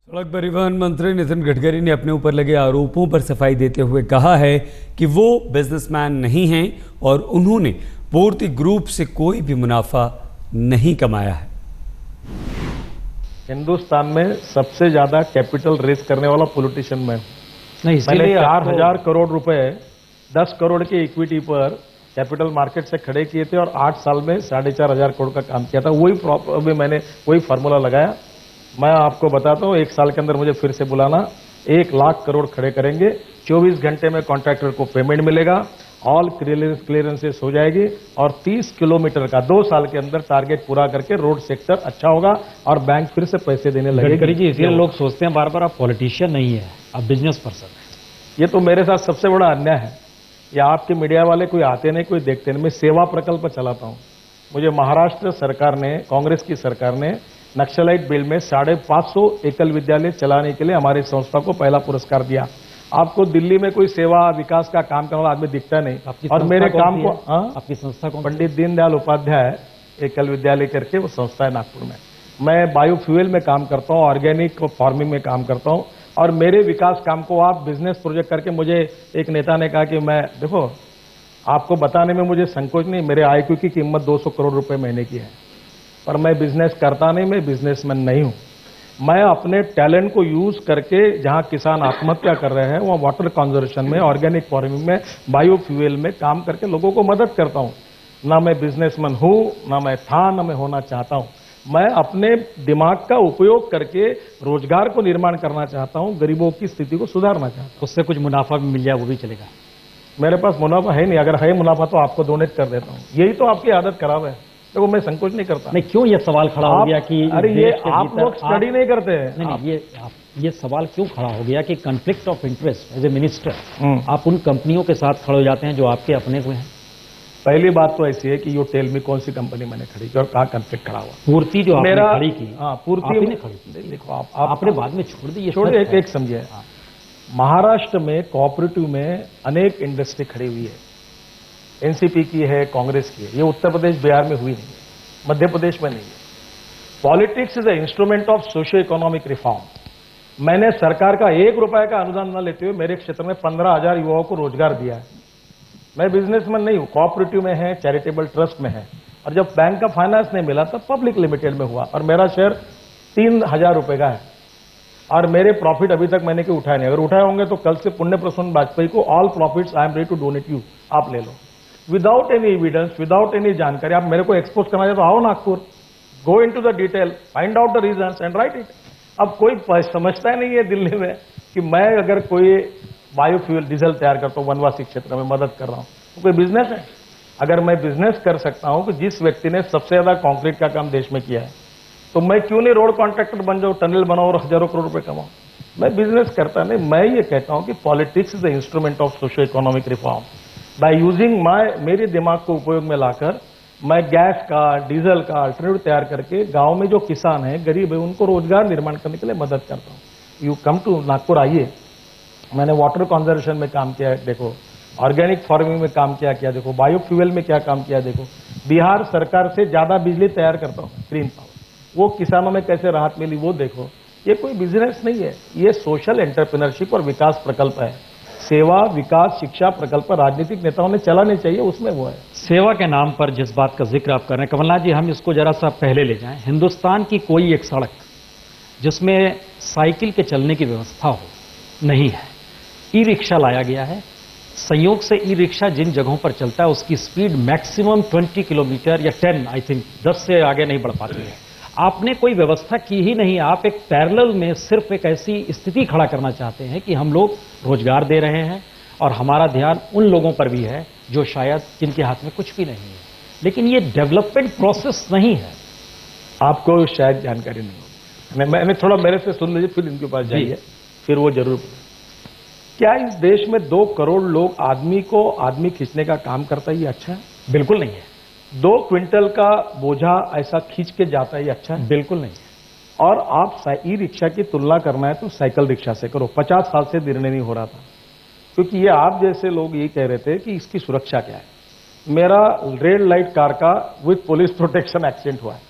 सड़क परिवहन मंत्री नितिन गडकरी ने अपने ऊपर लगे आरोपों पर सफाई देते हुए कहा है कि वो बिजनेसमैन नहीं हैं और उन्होंने पूर्ति ग्रुप से कोई भी मुनाफा नहीं कमाया है। हिंदुस्तान में सबसे ज्यादा कैपिटल रेस करने वाला पॉलिटिशियन मैं नहीं, मैंने 4,000 करोड़ रुपए 10 करोड़ के इक्विटी पर कैपिटल मार्केट से खड़े किए थे और 8 साल में 4,500 करोड़ का काम किया था। वही मैंने वही फार्मूला लगाया। मैं आपको बताता हूं, 1 साल के अंदर मुझे फिर से बुलाना, 1 लाख करोड़ खड़े करेंगे। 24 घंटे में कॉन्ट्रैक्टर को पेमेंट मिलेगा, ऑल क्लियरेंसेस हो जाएगी और 30 किलोमीटर का 2 साल के अंदर टारगेट पूरा करके रोड सेक्टर अच्छा होगा और बैंक फिर से पैसे देने लगेंगे। गडकरी जी, इसलिए लोग सोचते हैं बार बार आप पॉलिटिशियन नहीं है, आप बिजनेस पर्सन है। ये तो मेरे साथ सबसे बड़ा अन्याय है। या आपके मीडिया वाले कोई आते नहीं, कोई देखते नहीं। मैं सेवा प्रकल्प चलाता हूं। मुझे महाराष्ट्र सरकार ने, कांग्रेस की सरकार ने नक्सलाइट बिल में 550 एकल विद्यालय चलाने के लिए हमारी संस्था को पहला पुरस्कार दिया। आपको दिल्ली में कोई सेवा विकास का काम करने वाला आदमी दिखता नहीं। और मेरे काम को आपकी संस्था कौन? पंडित दीनदयाल उपाध्याय एकल विद्यालय करके वो संस्था है नागपुर में। मैं बायोफ्यूल में काम करता हूं, ऑर्गेनिक फार्मिंग में काम करता हूं और मेरे विकास काम को आप बिजनेस प्रोजेक्ट करके, मुझे एक नेता ने कहा कि मैं, देखो आपको बताने में मुझे संकोच नहीं, मेरे आईक्यू की कीमत 200 करोड़ रुपए महीने की है, पर मैं बिजनेस करता नहीं, मैं बिजनेसमैन नहीं हूं। मैं अपने टैलेंट को यूज करके जहां किसान आत्महत्या कर रहे हैं वहां वाटर कंजर्वेशन में, ऑर्गेनिक फार्मिंग में, बायोफ्यूल में काम करके लोगों को मदद करता हूं। ना मैं बिजनेसमैन हूं, ना मैं था, ना मैं होना चाहता हूं। मैं अपने दिमाग का उपयोग करके रोजगार को निर्माण करना चाहता हूं, गरीबों की स्थिति को सुधारना चाहता हूं। उससे कुछ मुनाफा भी मिल जाए वो भी चलेगा? मेरे पास मुनाफा है नहीं, अगर है मुनाफा तो आपको डोनेट कर देता हूं। यही तो आपकी आदत खराब है। देखो मैं संकोच नहीं करता। नहीं, क्यों ये सवाल खड़ा हो गया कि अरे ये आप लोग स्टडी नहीं करते हैं। नहीं, ये सवाल क्यों खड़ा हो गया कि conflict of interest as a minister आप उन कंपनियों के साथ खड़े हो जाते हैं जो आपके अपने हुए हैं? पहली बात तो ऐसी है कि यू टेल मी कौन सी कंपनी मैंने खड़ी की और कहाँ कॉन्फ्लिक्ट खड़ा हुआ। पूर्ति जो आपने खड़ी की, पूर्ति आपने खड़ी की। देखो आपने बाद में छोड़ दी। छोड़िए, एक समझिए, महाराष्ट्र में कोऑपरेटिव में अनेक इंडस्ट्री खड़ी हुई है। एनसीपी की है, कांग्रेस की है। ये उत्तर प्रदेश बिहार में हुई नहीं है, मध्य प्रदेश में नहीं है। Politics is a instrument of socio economic reform. मैंने सरकार का 1 रुपए का अनुदान न लेते हुए मेरे क्षेत्र में 15,000 युवाओं को रोजगार दिया है। मैं बिजनेसमैन नहीं हूं, कोऑपरेटिव में है, चैरिटेबल ट्रस्ट में है। और जब बैंक का फाइनेंस नहीं मिला तब पब्लिक लिमिटेड में हुआ और मेरा शेयर 3,000 रुपए का है और मेरे प्रॉफिट अभी तक मैंने क्यों उठाए नहीं। अगर उठाए होंगे तो कल से पुण्य प्रसून वाजपेयी को all profits I am ready to donate you, आप ले लो, without any evidence, without any जानकारी। आप मेरे को एक्सपोज करना चाहते तो आओ Nagpur, go into the detail, find out the reasons and write it. अब कोई समझता ही नहीं है दिल्ली में कि मैं अगर कोई बायोफ्यूल डीजल तैयार करता हूं, वनवासी क्षेत्र में मदद कर रहा हूं, तो कोई बिजनेस है? अगर मैं बिजनेस कर सकता हूं कि जिस व्यक्ति ने सबसे ज्यादा कंक्रीट का काम देश में किया है, तो मैं क्यों नहीं रोड कॉन्ट्रैक्टर बन जाऊं, टनल बनाऊं और हजारों करोड़ रुपए कमाऊं? मैं बिजनेस करता नहीं। मैं ये कहता हूं कि politics is the instrument of socio economic reform. By using मेरे दिमाग को उपयोग में लाकर मैं गैस का, डीजल का अल्टरनेटिव तैयार करके गांव में जो किसान है, गरीब है, उनको रोजगार निर्माण करने के लिए मदद करता हूं। यू कम टू नागपुर, आइए। मैंने वाटर कंजर्वेशन में काम किया है, देखो, ऑर्गेनिक फार्मिंग में काम किया देखो, बायोफ्यूल में क्या काम किया देखो। बिहार सरकार से ज्यादा बिजली तैयार करता हूं, ग्रीन पावर। वो किसानों में कैसे राहत मिली वो देखो। ये कोई बिजनेस नहीं है, ये सोशल एंटरप्रेन्योरशिप और विकास प्रकल्प है। सेवा, विकास, शिक्षा प्रकल्प राजनीतिक नेताओं ने चलाने चाहिए, उसमें वो है। सेवा के नाम पर जिस बात का जिक्र आप कर रहे हैं कमलनाथ जी, हम इसको जरा सा पहले ले जाएं। हिंदुस्तान की कोई एक सड़क जिसमें साइकिल के चलने की व्यवस्था हो नहीं है। ई रिक्शा लाया गया है। संयोग से ई रिक्शा जिन जगहों पर चलता है उसकी स्पीड मैक्सिमम 20 किलोमीटर या 10, आई थिंक 10 से आगे नहीं बढ़ पाती है। आपने कोई व्यवस्था की ही नहीं। आप एक पैरेलल में सिर्फ एक ऐसी स्थिति खड़ा करना चाहते हैं कि हम लोग रोजगार दे रहे हैं और हमारा ध्यान उन लोगों पर भी है जो शायद जिनके हाथ में कुछ भी नहीं है। लेकिन ये डेवलपमेंट प्रोसेस नहीं है। आपको शायद जानकारी नहीं हो। मैंने थोड़ा मेरे से सुन लीजिए, फिर इनके पास जाइए, फिर वो जरूर। क्या इस देश में 2 करोड़ लोग आदमी खींचने का काम करता है, ये अच्छा है? बिल्कुल नहीं है। 2 क्विंटल का बोझा ऐसा खींच के जाता है, ये अच्छा है? बिल्कुल नहीं। और आप ई रिक्शा की तुलना करना है तो साइकिल रिक्शा से करो। 50 साल से निर्णय नहीं हो रहा था, क्योंकि ये आप जैसे लोग ये कह रहे थे कि इसकी सुरक्षा क्या है। मेरा रेड लाइट कार का विथ पुलिस प्रोटेक्शन एक्सीडेंट हुआ है,